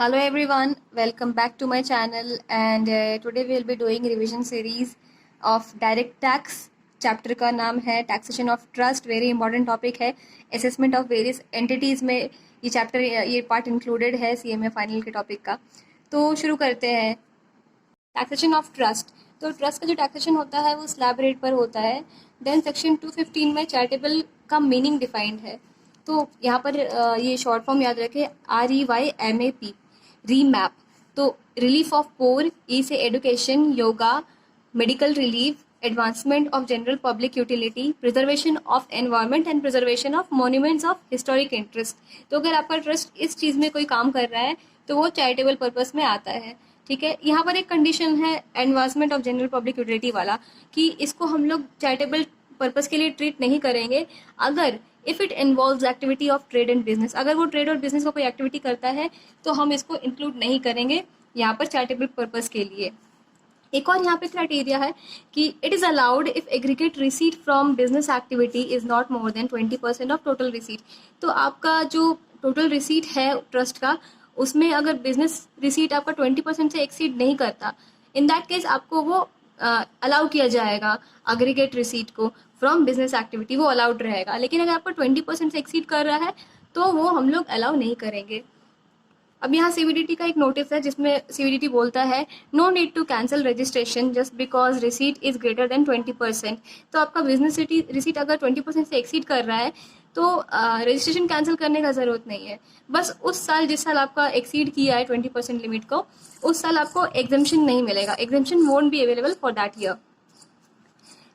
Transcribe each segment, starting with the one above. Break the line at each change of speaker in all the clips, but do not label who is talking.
Hello everyone, welcome back to my channel and today we will be doing revision series of direct tax. Chapter का नाम है taxation of trust. Very important topic है. Assessment of various entities में ये part included है CMA final के topic का. तो शुरू करते हैं. Taxation of trust. तो ट्रस्ट का जो टैक्सेशन होता है वो स्लैब रेट पर होता है. देन सेक्शन 215 में चैरिटेबल का मीनिंग डिफाइंड है. तो यहाँ पर ये शॉर्ट फॉर्म याद रखें, REYMAP, रीमैप. तो रिलीफ ऑफ पोर, ई से education, yoga, medical relief, advancement of general public utility, preservation of environment and preservation of monuments of historic interest. तो अगर आपका ट्रस्ट इस चीज़ में कोई काम कर रहा है तो वो चैरिटेबल पर्पस में आता है. ठीक है. यहाँ पर एक कंडीशन है advancement of general public utility वाला, कि इसको हम लोग चैरिटेबल पर्पस के लिए ट्रीट नहीं करेंगे अगर if it involves activity of trade and business. अगर वो ट्रेड और बिजनेस को कोई एक्टिविटी करता है तो हम इसको इंक्लूड नहीं करेंगे यहाँ पर चैरिटेबल पर्पस के लिए. एक और यहाँ पे क्राइटेरिया है कि it is allowed if aggregate receipt from business activity is not more than 20% of total receipt. तो आपका जो टोटल रिसीट है ट्रस्ट का, उसमें अगर बिजनेस रिसीट आपका 20% से एक्सीड नहीं करता, इन दैट केस आपको वो अलाउ किया जाएगा. अग्रीगेट रिसीट को फ्रॉम बिजनेस एक्टिविटी वो अलाउड रहेगा. लेकिन अगर आपका 20% से एक्सीड कर रहा है तो वो हम लोग अलाउ नहीं करेंगे. अब यहाँ सीवीडीटी का एक नोटिस है जिसमें सीवीडीटी बोलता है no need to cancel registration just because receipt is greater than 20%. तो आपका बिजनेस रिसीट अगर 20% से एक्सीड कर रहा है तो रजिस्ट्रेशन कैंसिल करने का ज़रूरत नहीं है. बस उस साल जिस साल आपका एक्सीड किया है 20% लिमिट को, उस साल आपको एग्जेम्पशन नहीं मिलेगा. Exemption won't be available for that year.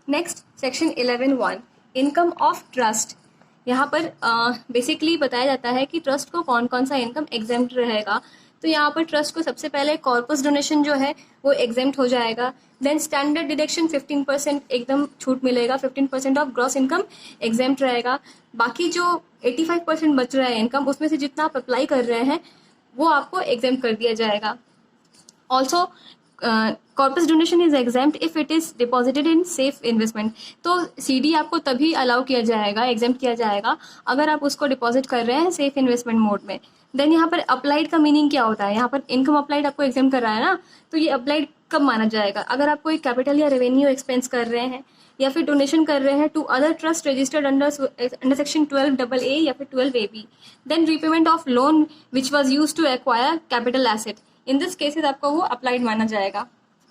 Next section 11(1) income of trust. यहाँ पर बेसिकली बताया जाता है कि ट्रस्ट को कौन कौन सा इनकम एग्जेम्प्ट रहेगा. तो यहाँ पर ट्रस्ट को सबसे पहले कॉर्पस डोनेशन जो है वो एग्जेम्प्ट हो जाएगा. देन स्टैंडर्ड डिडक्शन 15% एकदम छूट मिलेगा. 15% ऑफ ग्रॉस इनकम एग्जेम्प्ट रहेगा. बाकी जो 85% बच रहा है इनकम, उसमें से जितना आप अप्लाई कर रहे हैं वो आपको एग्जेम्प्ट कर दिया जाएगा. Also corpus donation is exempt if it is deposited in safe investment. तो सीडी आपको तभी अलाउ किया जाएगा, एग्जेम्प्ट किया जाएगा, अगर आप उसको डिपॉजिट कर रहे हैं सेफ इन्वेस्टमेंट मोड में. देन यहाँ पर अप्लाइड का मीनिंग क्या होता है. यहाँ पर इनकम अप्लाइड आपको एग्जेम्प्ट कर रहा है ना, तो ये अप्लाइड कब माना जाएगा. अगर आप कोई कैपिटल या रेवेन्यू एक्सपेंस कर रहे हैं या फिर डोनेशन कर रहे हैं to other trust registered under section 12AA या फिर 12AB. Then repayment of loan which was use to acquire capital asset. In this cases आपको वो अप्लाइड माना जाएगा.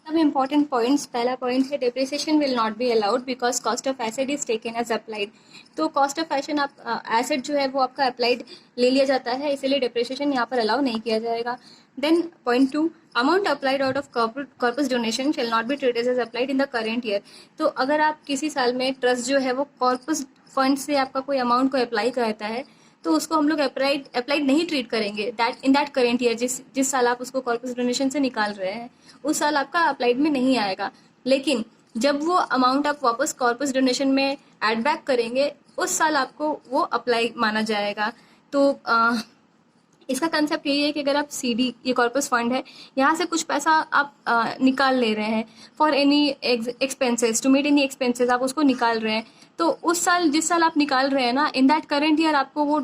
सब इंपॉर्टेंट पॉइंट्स. पहला पॉइंट है depreciation will not be allowed because cost of asset is taken as applied. तो cost of asset जो है वो आपका अप्लाइड ले लिया जाता है, इसीलिए डिप्रिसिएशन यहाँ पर अलाउ नहीं किया जाएगा. Then point 2, amount applied out of corpus donation shall not be treated as applied in the current year. तो अगर आप किसी साल में ट्रस्ट जो है वो कॉर्पस फंड से आपका कोई अमाउंट को अप्लाई करता है तो उसको हम लोग अप्लाइड नहीं ट्रीट करेंगे इन दैट करेंट ईयर. जिस साल आप उसको कॉर्पस डोनेशन से निकाल रहे हैं उस साल आपका अप्लाइड में नहीं आएगा. लेकिन जब वो अमाउंट आप वापस कॉर्पस डोनेशन में एड बैक करेंगे उस साल आपको वो अप्लाई माना जाएगा. तो इसका कंसेप्ट यही है कि अगर आप सीडी, ये कॉर्पस फंड है, यहाँ से कुछ पैसा आप निकाल ले रहे हैं for any expenses, to meet any expenses, आप उसको निकाल रहे हैं, तो उस साल जिस साल आप निकाल रहे हैं ना, इन दैट करेंट ईयर आपको वो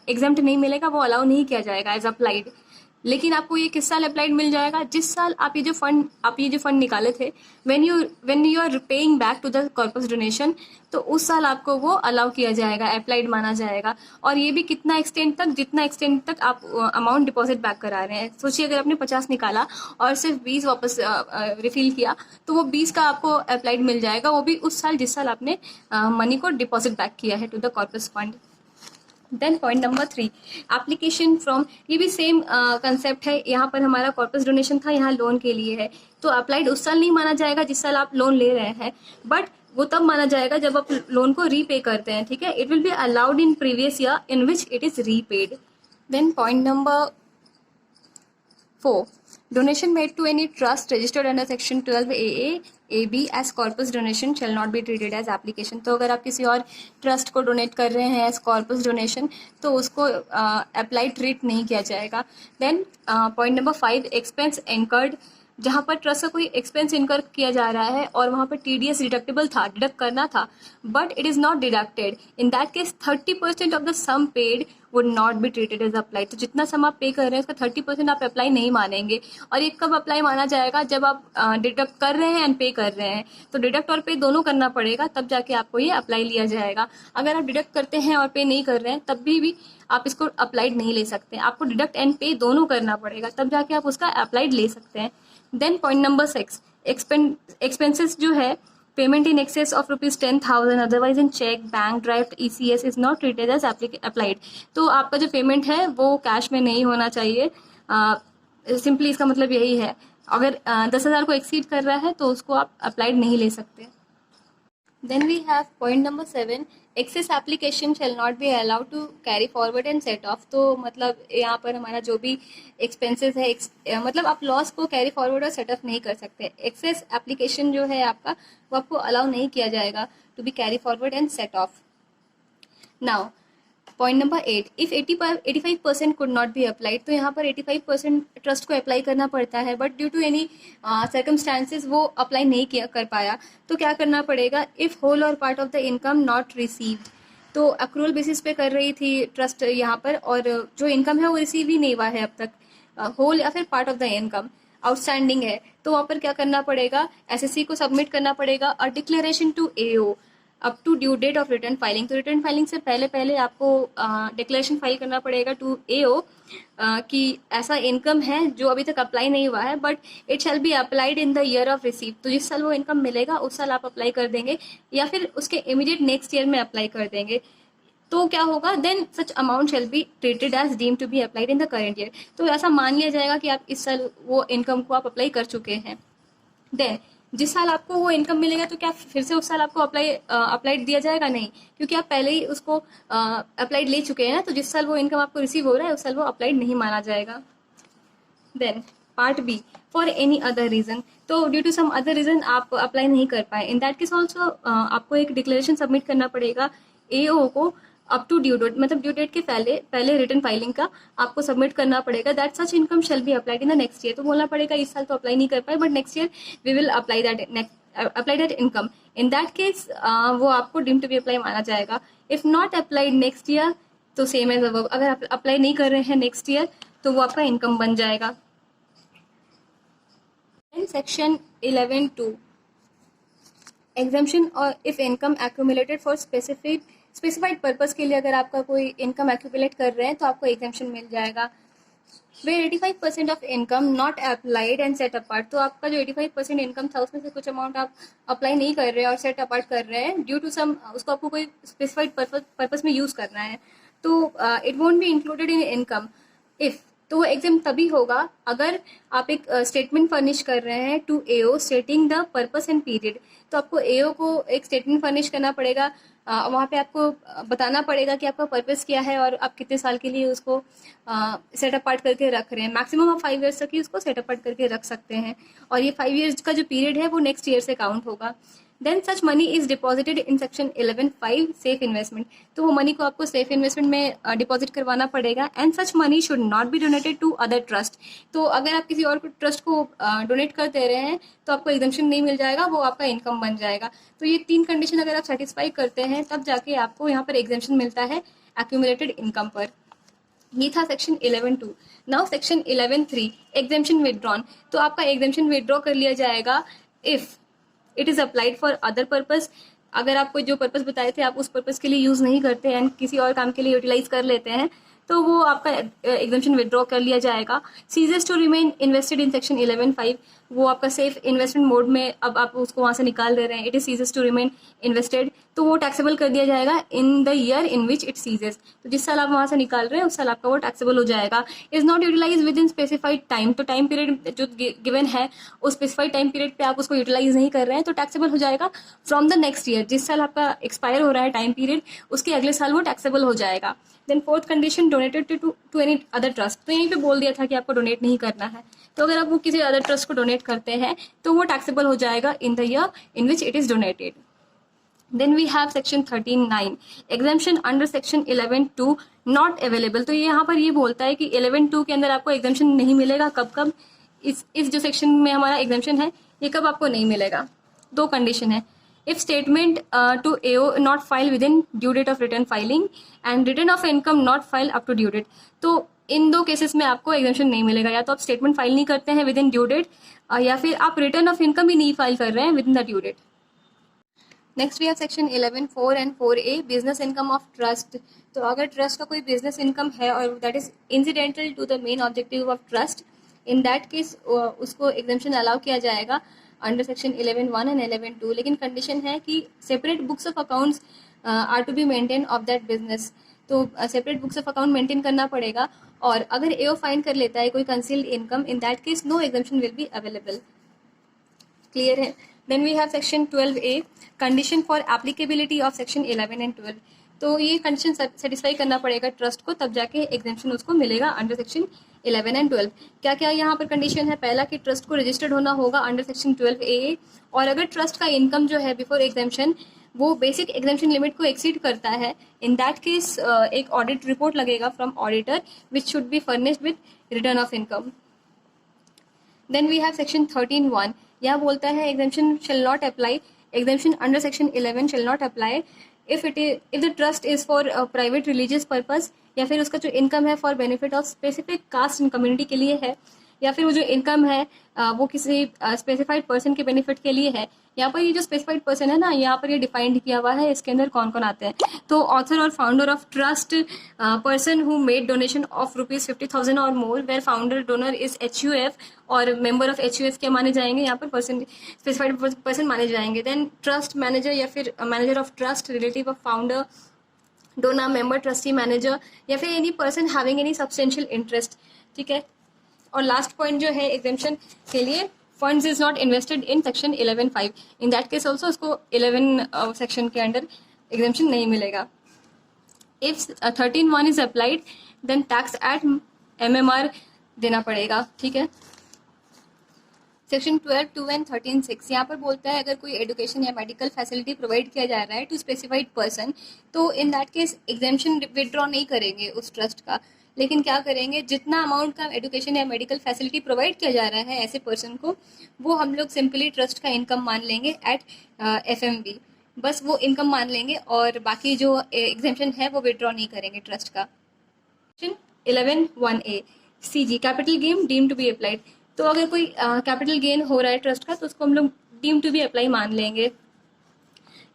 एग्जेम्प्ट नहीं मिलेगा, वो अलाउ नहीं किया जाएगा एज अप्लाइड. लेकिन आपको ये किस साल अप्लाइड मिल जाएगा, जिस साल आप ये जो फंड निकाले थे, when you are paying back to the corpus donation, तो उस साल आपको वो अलाउ किया जाएगा, अप्लाइड माना जाएगा. और ये भी कितना एक्सटेंड तक, जितना एक्सटेंड तक आप अमाउंट डिपॉजिट बैक करा रहे हैं. सोचिए अगर आपने 50 निकाला और सिर्फ 20 वापस रिफिल किया तो वो 20 का आपको अप्लाइड मिल जाएगा, वो भी उस साल जिस साल आपने मनी को डिपॉजिट बैक किया है to the corpus fund. Then point number 3, application from. ये भी सेम कंसेप्ट है. यहाँ पर हमारा कॉर्पस डोनेशन था, यहाँ लोन के लिए है, तो अप्लाइड उस साल नहीं माना जाएगा जिस साल आप लोन ले रहे हैं, बट वो तब माना जाएगा जब आप लोन को रीपे करते हैं. ठीक है. It will be allowed in previous year in which it is repaid. Then point number 4, donation made to any trust registered under section 12AA AB as corpus donation shall not be treated as application. तो अगर आप किसी और trust को donate कर रहे हैं as corpus donation तो उसको अप्लाई ट्रीट नहीं किया जाएगा. Then point number 5, expense incurred. जहाँ पर ट्रस्ट का कोई एक्सपेंस इनकर किया जा रहा है और वहाँ पर TDS डिडक्टेबल था, डिडक्ट करना था, but it is not deducted, in that case 30% of the sum paid would not be treated as apply. तो जितना सम आप पे कर रहे हैं उसका 30% आप अप्लाई नहीं मानेंगे। और ये कब अप्लाई माना जाएगा, जब आप डिडक्ट कर रहे हैं एंड पे कर रहे हैं। तो डिडक्ट और पे दोनों करना पड़ेगा, तब जाके आपको ये अप्लाई लिया जाएगा। अगर आप डिडक्ट करते हैं और पे नहीं कर रहे हैं तब भी आप इसको अप्लाइड नहीं ले सकते। आपको डिडक्ट एंड पे दोनों करना पड़ेगा, तब जाके आप उसका अप्लाइड ले सकते हैं। देन पॉइंट नंबर 6, एक्सपेंसेस जो है, payment in excess of ₹10,000 otherwise in cheque, bank draft, ECS is not treated as applied. तो आपका जो पेमेंट है वो कैश में नहीं होना चाहिए। सिंपली इसका मतलब यही है, अगर 10,000 को एक्सीड कर रहा है तो उसको आप अप्लाइड नहीं ले सकते। Then we have point number 7, excess application shall not be allowed to carry forward and set off। तो मतलब यहाँ पर हमारा जो भी एक्सपेंसेस है, मतलब आप लॉस को कैरी फॉरवर्ड और सेट ऑफ नहीं कर सकते। एक्सेस एप्लीकेशन जो है आपका, वो आपको अलाउ नहीं किया जाएगा to be carry forward and set off. Now point number 8, if 85% could not be applied. तो यहाँ पर 85% ट्रस्ट को अप्लाई करना पड़ता है, but due to any circumstances वो अप्लाई नहीं किया कर पाया। तो क्या करना पड़ेगा, if whole or part of the income not received. तो अक्रूवल बेसिस पे कर रही थी ट्रस्ट यहाँ पर, और जो इनकम है वो रिसीव ही नहीं हुआ है अब तक, होल या फिर part of the income outstanding है। तो वहाँ पर क्या करना पड़ेगा, SSC को सबमिट करना पड़ेगा a declaration to AO up to due date of return filing. तो रिटर्न फाइलिंग से पहले पहले आपको डिक्लेरेशन फाइल करना पड़ेगा टू AO कि ऐसा इनकम है जो अभी तक अप्लाई नहीं हुआ है, but it shall be applied in the year of receive. तो जिस साल वो इनकम मिलेगा उस साल आप अप्लाई कर देंगे, या फिर उसके इमीडिएट नेक्स्ट ईयर में अप्लाई कर देंगे। तो क्या होगा, then such amount shall be treated as deem to be applied in the current year. तो ऐसा मान लिया जाएगा कि आप इस साल वो इनकम को आप अप्लाई कर चुके हैं। देन जिस साल आपको वो इनकम मिलेगा तो क्या फिर से उस साल आपको अप्लाइड दिया जाएगा? नहीं, क्योंकि आप पहले ही उसको अप्लाइड ले चुके हैं ना। तो जिस साल वो इनकम आपको रिसीव हो रहा है उस साल वो अप्लाइड नहीं माना जाएगा। Then part B, for any other reason. तो due to some other reason आप अप्लाई नहीं कर पाए, इन दैट केस ऑल्सो आपको एक डिक्लेरेशन सबमिट करना पड़ेगा AO को अप टू ड्यू डेट, मतलब ड्यू डेट के पहले रिटर्न फाइलिंग का आपको सबमिट करना पड़ेगा that such income shall be applied in the next year. तो बोलना पड़ेगा इस साल तो अप्लाई नहीं कर पाए, but next year we will apply that income. In that case वो आपको डीम टू बी अप्लाई माना जाएगा। If not applied next year तो सेम एज अबव, अगर आप अप्लाई नहीं कर रहे हैं नेक्स्ट ईयर तो वो आपका इनकम बन जाएगा। सेक्शन 11(2), एग्जाम्पशन और if income accumulated for specified purpose के लिए अगर आपका कोई इनकम एक्यूमुलेट कर रहे हैं तो आपको एग्जाम्पशन मिल जाएगा। Where 85% of income not applied and set apart. तो आपका जो 85% इनकम था उसमें से कुछ अमाउंट आप अप्लाई नहीं कर रहे हैं और सेट अपार्ट कर रहे हैं ड्यू टू सम, उसको आपको कोई स्पेसिफाइड पर्पस में यूज करना है, तो it won't be included in income if. तो वो एग्जाम तभी होगा अगर आप एक स्टेटमेंट फर्निश कर रहे हैं to AO stating the purpose and period. तो आपको AO को एक स्टेटमेंट फर्निश करना पड़ेगा, वहाँ पे आपको बताना पड़ेगा कि आपका पर्पस क्या है और आप कितने साल के लिए उसको सेट अपार्ट करके रख रहे हैं। मैक्सिमम आप 5 ईयर्स तक ही उसको सेट अपार्ट करके रख सकते हैं, और ये 5 ईयर्स का जो पीरियड है वो नेक्स्ट ईयर से काउंट होगा। Then such money is deposited in section 11(5) safe investment. तो वो मनी को आपको सेफ इन्वेस्टमेंट में डिपॉजिट करवाना पड़ेगा। And such money should not be donated to other trust. तो अगर आप किसी और ट्रस्ट को डोनेट कर दे रहे हैं तो आपको एग्जम्पशन नहीं मिल जाएगा, वो आपका इनकम बन जाएगा। तो ये 3 कंडीशन अगर आप सेटिस्फाई करते हैं तब जाके आपको यहाँ पर एग्जम्पशन मिलता है एक्यूमुलेटेड इनकम पर। ये था section 11(2). Now section 11(3), exemption withdrawn. तो आपका एग्जम्पशन विदड्रॉ कर लिया जाएगा if it is applied for other purpose. अगर आपको जो पर्पस बताए थे आप उस पर्पस के लिए यूज नहीं करते हैं, किसी और काम के लिए यूटिलाइज कर लेते हैं, तो वो आपका एग्जम्पशन विदड्रॉ कर लिया जाएगा। Ceases to remain invested in section 11(5), वो आपका सेफ इन्वेस्टमेंट मोड में अब आप उसको वहाँ से निकाल दे रहे हैं, it is ceases to remain invested, तो वो टैक्सेबल कर दिया जाएगा in the year in which it ceases. तो जिस साल आप वहाँ से निकाल रहे हैं उस साल आपका वो टैक्सेबल हो जाएगा। Is not utilize within specified time. तो टाइम पीरियड जो गिवन है उस स्पेसिफाइड टाइम पीरियड पे आप उसको यूटिलाइज नहीं कर रहे हैं तो टैक्सेबल हो जाएगा फ्रॉम द नेक्स्ट ईयर। जिस साल आपका एक्सपायर हो रहा है टाइम पीरियड उसके अगले साल वो टैक्सेबल हो जाएगा। Then fourth condition, donated to any other trust. तो यहीं पे बोल दिया था कि आपको डोनेट नहीं करना है, तो अगर आप वो किसी अदर ट्रस्ट को डोनेट करते हैं तो वो टैक्सेबल हो जाएगा in the year in which it is donated. Then we have section 13(9), exemption under section 11(2) not available. तो ये यहाँ पर ये बोलता है कि 11(2) के अंदर आपको एग्जाम्पशन नहीं मिलेगा। कब कब इस जो सेक्शन में हमारा एग्जाम्पशन है ये कब आपको नहीं मिलेगा? 2 कंडीशन है, if statement to AO not filed within due date of return filing and return of income not filed up to due date. तो इन दो केसेस में आपको एग्जेम्पशन नहीं मिलेगा, या तो आप स्टेटमेंट फाइल नहीं करते हैं विद इन ड्यू डेट, या फिर आप रिटर्न ऑफ इनकम भी नहीं फाइल कर रहे हैं within the due date. Next we have section 11(4) and 4A business income of trust. तो अगर ट्रस्ट का कोई बिजनेस इनकम है और that is incidental to the main objective of trust, in that case उसको एग्जेम्पशन अलाउ किया जाएगा under section 11(1) and 11(2). लेकिन कंडीशन है कि separate books of accounts are to be maintain of that business. तो separate books of account maintain करना पड़ेगा, और अगर एओ फाइंड कर लेता है कोई concealed income, in that case no exemption will be available. Clear है? Then we have section 12A condition for applicability of section 11 and 12. तो ये कंडीशन सेटिस्फाई करना पड़ेगा ट्रस्ट को, तब जाके एग्जेम्पशन उसको मिलेगा अंडर सेक्शन 11 एंड 12. क्या क्या यहाँ पर कंडीशन है? पहला कि ट्रस्ट को रजिस्टर्ड होना होगा अंडर सेक्शन 12AA, और अगर ट्रस्ट का इनकम जो है बिफोर एग्जेम्पशन वो बेसिक एग्जेम्पशन लिमिट को एक्सीड करता है, इन दैट केस एक ऑडिट रिपोर्ट लगेगा from auditor which should be furnished with return of income. Then we have section 13(1). यह बोलता है exemption shall not apply, exemption under section 11 shall not apply if the trust is for private religious purpose, या फिर उसका जो income है for benefit of specific caste and community के लिए है, या फिर वो जो इनकम है वो किसी स्पेसिफाइड पर्सन के बेनिफिट के लिए है. यहाँ पर ये जो स्पेसिफाइड पर्सन है ना, यहाँ पर ये डिफाइंड किया हुआ है, इसके अंदर कौन कौन आते हैं. तो ऑथर और founder of trust, person who made donation of ₹50,000 और more, where founder donor is HUF, और मेंबर ऑफ HUF क्या माने जाएंगे यहाँ पर? पर्सन, स्पेसिफाइड पर्सन माने जाएंगे. देन ट्रस्ट मैनेजर या फिर manager of trust, relative of founder, donor, member, trustee, manager, या फिर any person having any substantial interest. ठीक है. और लास्ट पॉइंट जो है एग्जेम्पशन के लिए, funds is not invested in section 11(5). In that case also उसको 11 सेक्शन के अंडर एग्जेम्पशन नहीं मिलेगा. If 13(1) is applied then tax at MMR देना पड़ेगा. ठीक है. सेक्शन 12(2) एंड 13(6) यहाँ पर बोलता है अगर कोई एजुकेशन या मेडिकल फैसिलिटी प्रोवाइड किया जा रहा है टू स्पेसिफाइड पर्सन, तो in that case exemption withdraw नहीं करेंगे उस ट्रस्ट का, लेकिन क्या करेंगे, जितना अमाउंट का एजुकेशन या मेडिकल फैसिलिटी प्रोवाइड किया जा रहा है ऐसे पर्सन को, वो हम लोग सिंपली ट्रस्ट का इनकम मान लेंगे एट FMB. बस वो इनकम मान लेंगे, और बाकी जो एग्जेम्पशन है वो विदड्रॉ नहीं करेंगे ट्रस्ट का. 11(1)A CG capital gain deem to be applied. तो अगर कोई कैपिटल गेन हो रहा है ट्रस्ट का, तो उसको हम लोग डीम टू बी अप्लाई मान लेंगे.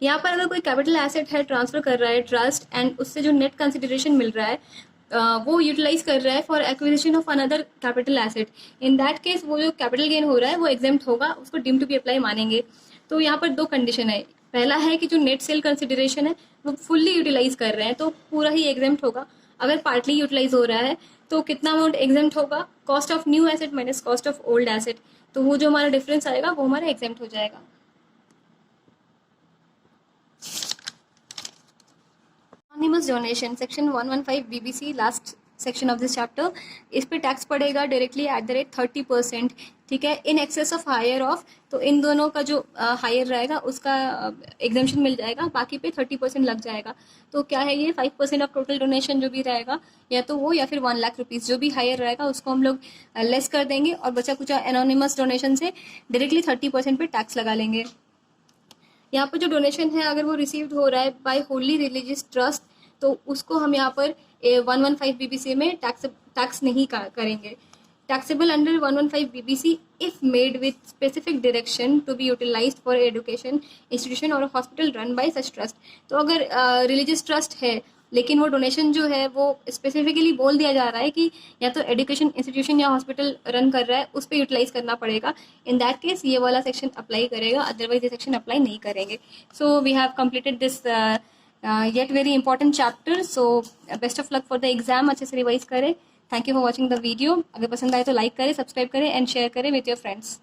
यहाँ पर अगर कोई कैपिटल एसेट है ट्रांसफर कर रहा है ट्रस्ट, एंड उससे जो नेट कंसिडरेशन मिल रहा है वो यूटिलाइज कर रहा है for acquisition of another capital asset, in that case वो जो कैपिटल गेन हो रहा है वो एग्जेम्प्ट होगा, उसको डीम टू बी अप्लाई मानेंगे. तो यहाँ पर दो कंडीशन है. पहला है कि जो नेट सेल कंसिडरेशन है वो फुल्ली यूटिलाइज कर रहे हैं तो पूरा ही एग्जेम्प्ट होगा. अगर पार्टली यूटिलाइज हो रहा है तो कितना अमाउंट एग्जेम्प्ट होगा? Cost of new asset minus cost of old asset. तो वो जो हमारा डिफरेंस आएगा वो हमारा एग्जेम्प्ट हो जाएगा. Anonymous donation section 115 BBC last section of this chapter. इस पे टैक्स पड़ेगा डायरेक्टली एट द रेट 30%. ठीक है. In excess of higher of, तो इन दोनों का जो हायर रहेगा उसका एग्जेम्पशन मिल जाएगा, बाकी पे 30% लग जाएगा. तो क्या है ये 5% ऑफ टोटल डोनेशन जो भी रहेगा, या तो वो या फिर 1 लाख रुपीज़ जो भी हायर रहेगा उसको हम लोग लेस कर देंगे, और बचा कुछ एनोनिमस डोनेशन से डायरेक्टली 30% पे टैक्स लगा लेंगे. यहाँ पर जो डोनेशन है अगर वो रिसीव्ड हो रहा है बाय होली रिलीजियस ट्रस्ट, तो उसको हम यहाँ पर 115 BBC में टैक्स नहीं करेंगे. Taxable under 115 BBC if made with specific direction to be utilised for education institution और hospital run by such trust. तो अगर रिलीजियस ट्रस्ट है लेकिन वो डोनेशन जो है वो स्पेसिफिकली बोल दिया जा रहा है कि या तो एजुकेशन इंस्टीट्यूशन या हॉस्पिटल रन कर रहा है, उस पर यूटिलाइज करना पड़ेगा. इन दैट केस ये वाला सेक्शन अप्लाई करेगा, अदरवाइज ये सेक्शन अप्लाई नहीं करेंगे. So we have completed this yet very important chapter. So best of luck for the exam. अच्छे से रिवाइज करें. Thank you for watching the video. अगर पसंद आए तो लाइक करें, सब्सक्राइब करें एंड शेयर करें विथ योर फ्रेंड्स.